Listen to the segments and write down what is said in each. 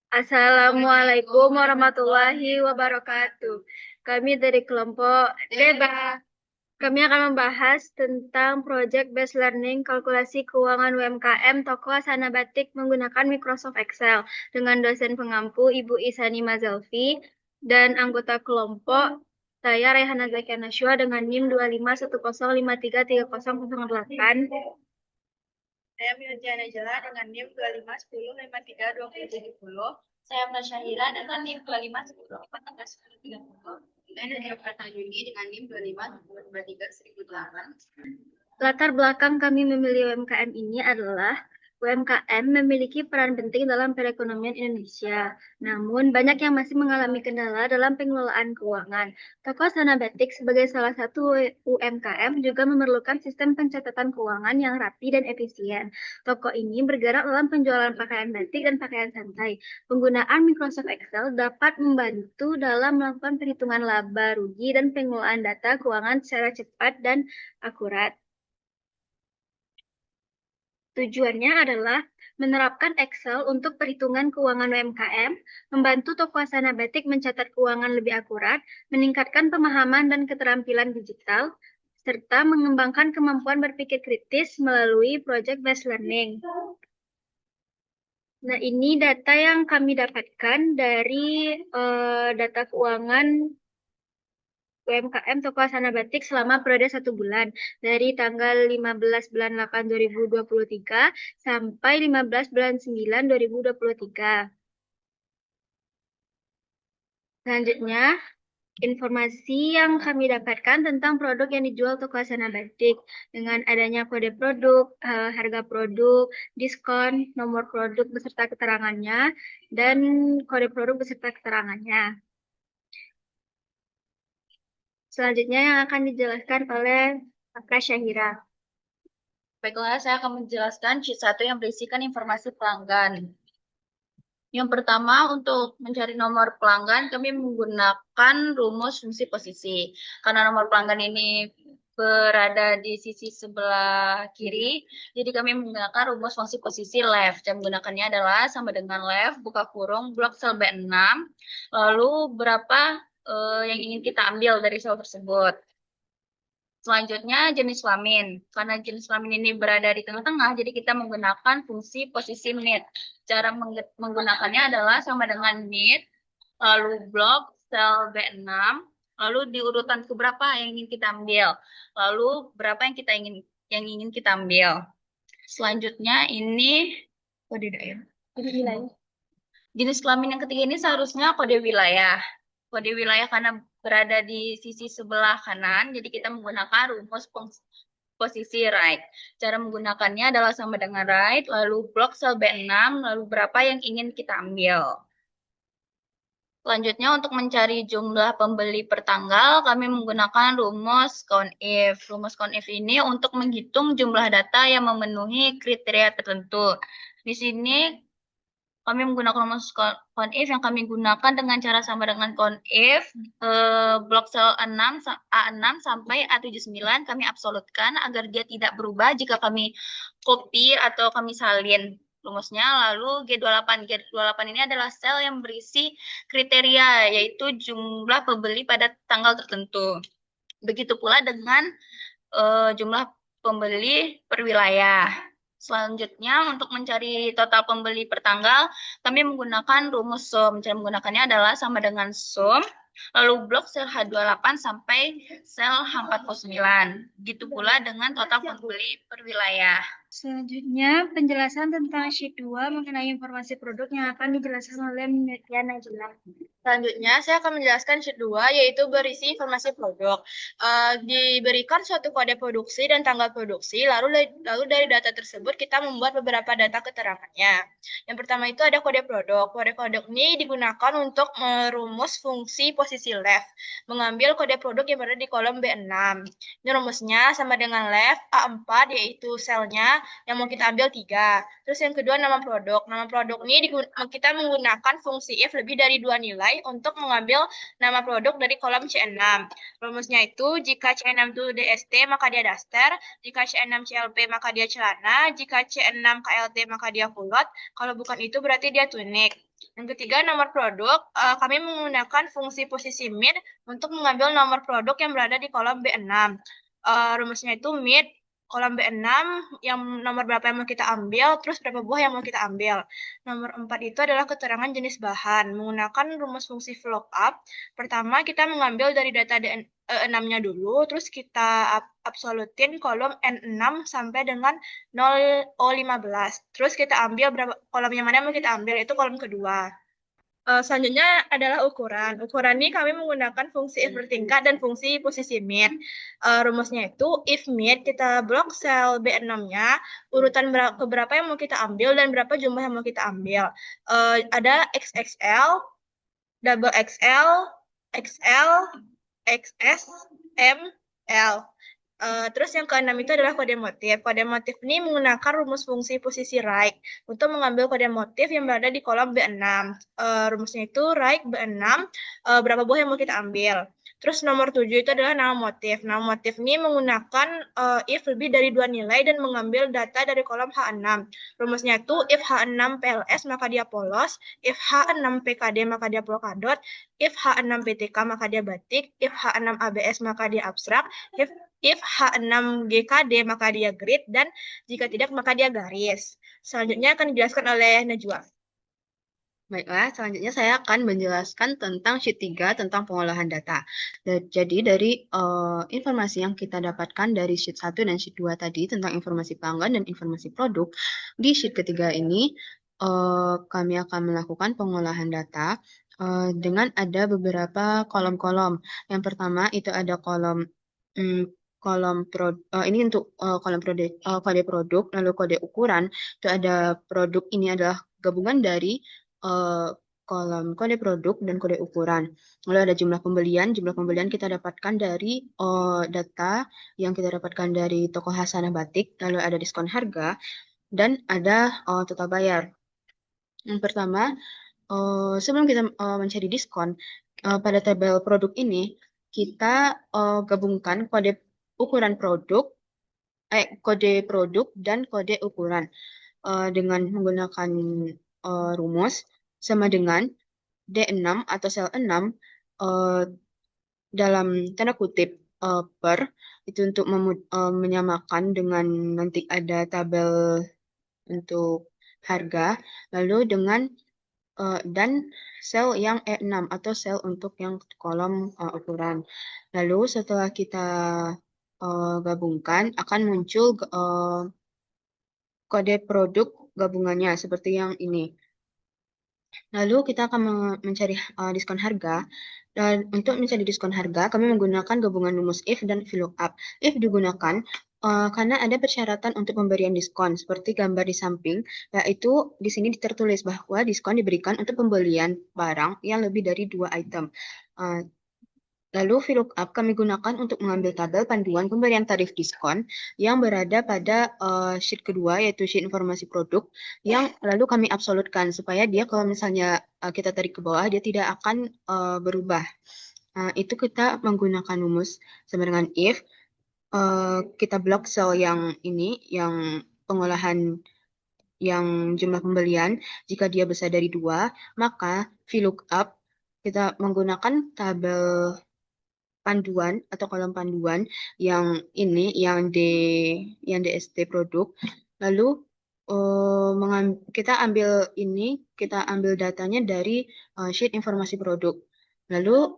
Assalamualaikum warahmatullahi wabarakatuh. Kami dari kelompok DEBA. Kami akan membahas tentang Project Based Learning Kalkulasi Keuangan UMKM Toko Asana Batik menggunakan Microsoft Excel dengan dosen pengampu Ibu Isani Mazalfi dan anggota kelompok saya Rehana Zakia Nashwa dengan NIM 25105333008. Saya Mirjana Jela dengan NIM 2510532070. Saya Prasyahira dengan NIM 25101430. Dan saya Pratajuni dengan NIM 2510231008. Latar belakang kami memilih UMKM ini adalah UMKM memiliki peran penting dalam perekonomian Indonesia. Namun, banyak yang masih mengalami kendala dalam pengelolaan keuangan. Toko Sana Batik sebagai salah satu UMKM juga memerlukan sistem pencatatan keuangan yang rapi dan efisien. Toko ini bergerak dalam penjualan pakaian batik dan pakaian santai. Penggunaan Microsoft Excel dapat membantu dalam melakukan perhitungan laba, rugi, dan pengelolaan data keuangan secara cepat dan akurat. Tujuannya adalah menerapkan Excel untuk perhitungan keuangan UMKM, membantu toko Asana Batik mencatat keuangan lebih akurat, meningkatkan pemahaman dan keterampilan digital, serta mengembangkan kemampuan berpikir kritis melalui Project Based Learning. Nah, ini data yang kami dapatkan dari data keuangan UMKM Toko Asana Batik selama periode 1 bulan dari tanggal 15 bulan 8 2023 sampai 15 bulan 9 2023. Selanjutnya, informasi yang kami dapatkan tentang produk yang dijual Toko Asana Batik dengan adanya kode produk, harga produk, diskon, nomor produk beserta keterangannya, dan kode produk beserta keterangannya. Selanjutnya yang akan dijelaskan oleh Kak Syahira. Baiklah, saya akan menjelaskan sheet 1 yang berisikan informasi pelanggan. Yang pertama, untuk mencari nomor pelanggan, kami menggunakan rumus fungsi posisi. Karena nomor pelanggan ini berada di sisi sebelah kiri, jadi kami menggunakan rumus fungsi posisi left. Dan menggunakannya adalah sama dengan left, buka kurung, blok sel B6, lalu berapa yang ingin kita ambil dari sel tersebut. Selanjutnya jenis kelamin. Karena jenis kelamin ini berada di tengah-tengah, jadi kita menggunakan fungsi posisi menit. Cara menggunakannya adalah sama dengan menit, lalu blok sel B6, lalu di urutan keberapa yang ingin kita ambil, lalu berapa yang ingin kita ambil. Selanjutnya ini kode daerah. Kode wilayah. Jenis kelamin yang ketiga ini seharusnya kode wilayah. Kode wilayah karena berada di sisi sebelah kanan, jadi kita menggunakan rumus posisi right. Cara menggunakannya adalah sama dengan right, lalu blok sel B6, lalu berapa yang ingin kita ambil. Selanjutnya untuk mencari jumlah pembeli per tanggal, kami menggunakan rumus COUNT-IF. Rumus COUNT-IF ini untuk menghitung jumlah data yang memenuhi kriteria tertentu. Di sini kami menggunakan rumus COUNT-IF yang kami gunakan dengan cara sama dengan COUNT-IF blok sel A6 sampai A79 kami absolutkan agar dia tidak berubah jika kami copy atau kami salin rumusnya. Lalu G28 ini adalah sel yang berisi kriteria, yaitu jumlah pembeli pada tanggal tertentu. Begitu pula dengan jumlah pembeli per wilayah. Selanjutnya, untuk mencari total pembeli per tanggal, kami menggunakan rumus SUM. Cara menggunakannya adalah sama dengan SUM, lalu blok sel H28 sampai sel H49. Begitu pula dengan total pembeli per wilayah. Selanjutnya, penjelasan tentang sheet 2 mengenai informasi produk yang akan dijelaskan oleh Mirjana Najila. Selanjutnya, saya akan menjelaskan sheet 2, yaitu berisi informasi produk. Diberikan suatu kode produksi dan tanggal produksi, lalu dari data tersebut kita membuat beberapa data keterangannya. Yang pertama itu ada kode produk. Kode produk ini digunakan untuk merumus fungsi posisi left, mengambil kode produk yang berada di kolom B6. Ini rumusnya sama dengan left A4, yaitu selnya yang mau kita ambil 3. Terus yang kedua nama produk. Nama produk ini kita menggunakan fungsi if lebih dari 2 nilai untuk mengambil nama produk dari kolom C6. Rumusnya itu jika C6 itu DST maka dia daster, jika C6 CLP maka dia celana, jika C6 KLT maka dia kulot, kalau bukan itu berarti dia tunik. Yang ketiga, nomor produk. Kami menggunakan fungsi posisi mid untuk mengambil nomor produk yang berada di kolom B6. Rumusnya itu mid kolom B6 yang nomor berapa yang mau kita ambil, terus berapa buah yang mau kita ambil. Nomor 4 itu adalah keterangan jenis bahan. Menggunakan rumus fungsi VLOOKUP, pertama kita mengambil dari data D6-nya dulu, terus kita absolutin kolom N6 sampai dengan 0O15. Terus kita ambil berapa kolom yang mana yang mau kita ambil, itu kolom kedua. Selanjutnya adalah ukuran. Ukuran ini kami menggunakan fungsi if bertingkat dan fungsi posisi mid. Rumusnya itu if mid, kita blok sel B6-nya, urutan berapa yang mau kita ambil dan berapa jumlah yang mau kita ambil. Ada XXL, double XL, XL, XS, M, L. Terus yang keenam itu adalah kode motif. Kode motif ini menggunakan rumus fungsi posisi right untuk mengambil kode motif yang berada di kolom B6. Rumusnya itu right B6, berapa buah yang mau kita ambil. Terus nomor 7 itu adalah nama motif. Nama motif ini menggunakan if lebih dari 2 nilai dan mengambil data dari kolom H6. Rumusnya itu if H6 PLS maka dia polos, if H6 PKD maka dia polkadot, if H6 PTK maka dia batik, if H6 ABS maka dia abstrak, if H6 GKD maka dia grid, dan jika tidak maka dia garis. Selanjutnya akan dijelaskan oleh Najwa. Baiklah, selanjutnya saya akan menjelaskan tentang sheet 3 tentang pengolahan data. Jadi dari informasi yang kita dapatkan dari sheet 1 dan sheet 2 tadi tentang informasi pelanggan dan informasi produk, di sheet ketiga ini kami akan melakukan pengolahan data dengan ada beberapa kolom-kolom. Yang pertama itu ada kolom ini untuk kolom kode produk, lalu kode ukuran. Itu ada produk, ini adalah gabungan dari kolom kode produk dan kode ukuran. Lalu ada jumlah pembelian. Jumlah pembelian kita dapatkan dari data yang kita dapatkan dari toko Hasanah Batik. Lalu ada diskon harga dan ada total bayar. Yang pertama, sebelum kita mencari diskon, pada tabel produk ini kita gabungkan kode ukuran produk, kode produk dan kode ukuran dengan menggunakan rumus sama dengan D6 atau sel 6 dalam tanda kutip per, itu untuk menyamakan dengan nanti ada tabel untuk harga, lalu dengan dan sel yang E6 atau sel untuk yang kolom ukuran. Lalu setelah kita gabungkan akan muncul kode produk gabungannya seperti yang ini. Lalu kita akan mencari diskon harga. Dan untuk mencari diskon harga, kami menggunakan gabungan rumus if dan VLOOKUP. If digunakan karena ada persyaratan untuk pemberian diskon, seperti gambar di samping, yaitu di sini tertulis bahwa diskon diberikan untuk pembelian barang yang lebih dari 2 item. Lalu VLOOKUP kami gunakan untuk mengambil tabel panduan pemberian tarif diskon yang berada pada sheet kedua, yaitu sheet informasi produk, yang lalu kami absolutkan supaya dia kalau misalnya kita tarik ke bawah, dia tidak akan berubah. Itu kita menggunakan rumus sama dengan if, kita blok sel yang ini, yang pengolahan yang jumlah pembelian, jika dia besar dari 2, maka VLOOKUP kita menggunakan tabel panduan atau kolom panduan yang ini, yang DST produk. Lalu kita ambil ini, kita ambil datanya dari sheet informasi produk. Lalu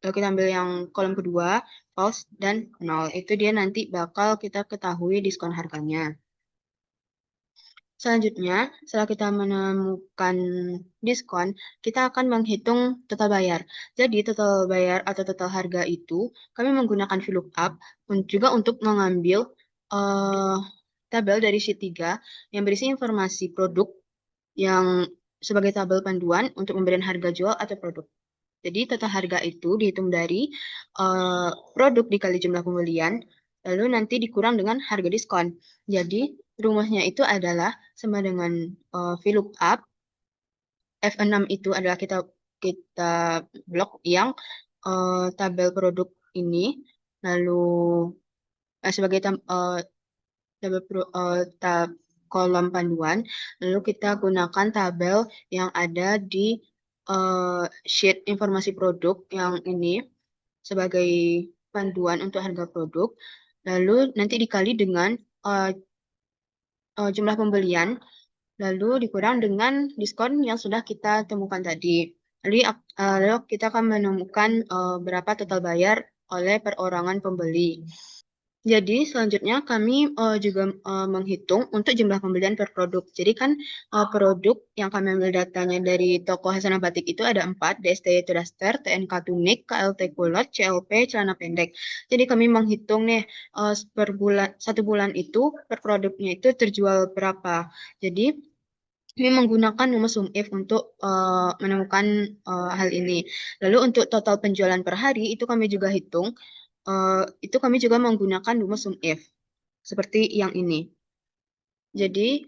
kita ambil yang kolom kedua, false dan 0. Itu dia nanti bakal kita ketahui diskon harganya. Selanjutnya, setelah kita menemukan diskon, kita akan menghitung total bayar. Jadi, total bayar atau total harga itu kami menggunakan VLOOKUP juga untuk mengambil tabel dari sheet 3 yang berisi informasi produk yang sebagai tabel panduan untuk pemberian harga jual atau produk. Jadi, total harga itu dihitung dari produk dikali jumlah pembelian, lalu nanti dikurang dengan harga diskon. Jadi, rumusnya itu adalah sama dengan VLOOKUP. F6 itu adalah kita blok yang tabel produk ini, lalu sebagai kolom panduan, lalu kita gunakan tabel yang ada di sheet informasi produk yang ini sebagai panduan untuk harga produk, lalu nanti dikali dengan jumlah pembelian, lalu dikurang dengan diskon yang sudah kita temukan tadi. Lalu kita akan menemukan berapa total bayar oleh perorangan pembeli. Jadi selanjutnya kami juga menghitung untuk jumlah pembelian per produk. Jadi kan produk yang kami ambil datanya dari toko Hasanah Batik itu ada 4, DSTY itu daster, TNK tunik, KLT kulot, CLP celana pendek. Jadi kami menghitung nih per bulan, 1 bulan itu per produknya itu terjual berapa. Jadi kami menggunakan rumus SUMIF untuk menemukan hal ini. Lalu untuk total penjualan per hari itu kami juga hitung. Itu kami juga menggunakan rumus SUMIF seperti yang ini. Jadi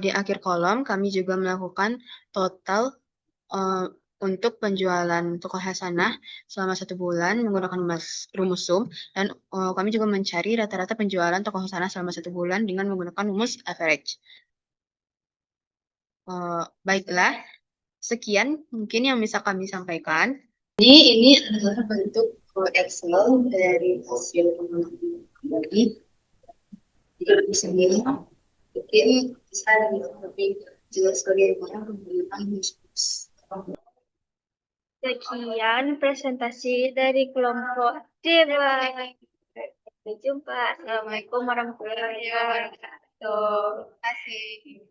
di akhir kolom kami juga melakukan total untuk penjualan toko Hasanah selama 1 bulan menggunakan rumus SUM, dan kami juga mencari rata-rata penjualan toko Hasanah selama 1 bulan dengan menggunakan rumus average. Baiklah, sekian mungkin yang bisa kami sampaikan. Ini adalah bentuk Excel dari hasil pengambilan kembali. Jadi di sini mungkin bisa lebih jelas bagaimana penggunaan khusus. Sekian presentasi dari kelompok D. Sampai jumpa. Assalamualaikum warahmatullahi wabarakatuh. Terima kasih.